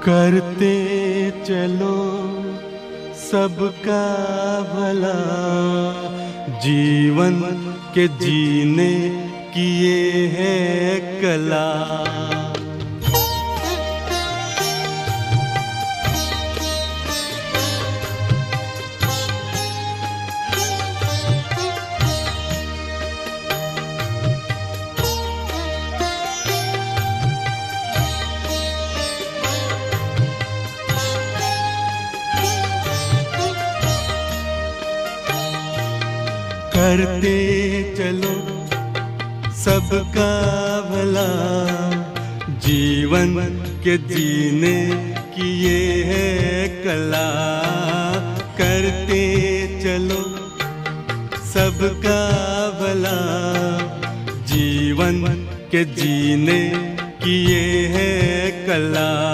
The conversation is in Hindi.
करते चलो सबका भला, जीवन के जीने की ये है कला। करते चलो सबका भला, जीवन के जीने की ये है कला। करते चलो सबका भला, जीवन के जीने की ये है कला।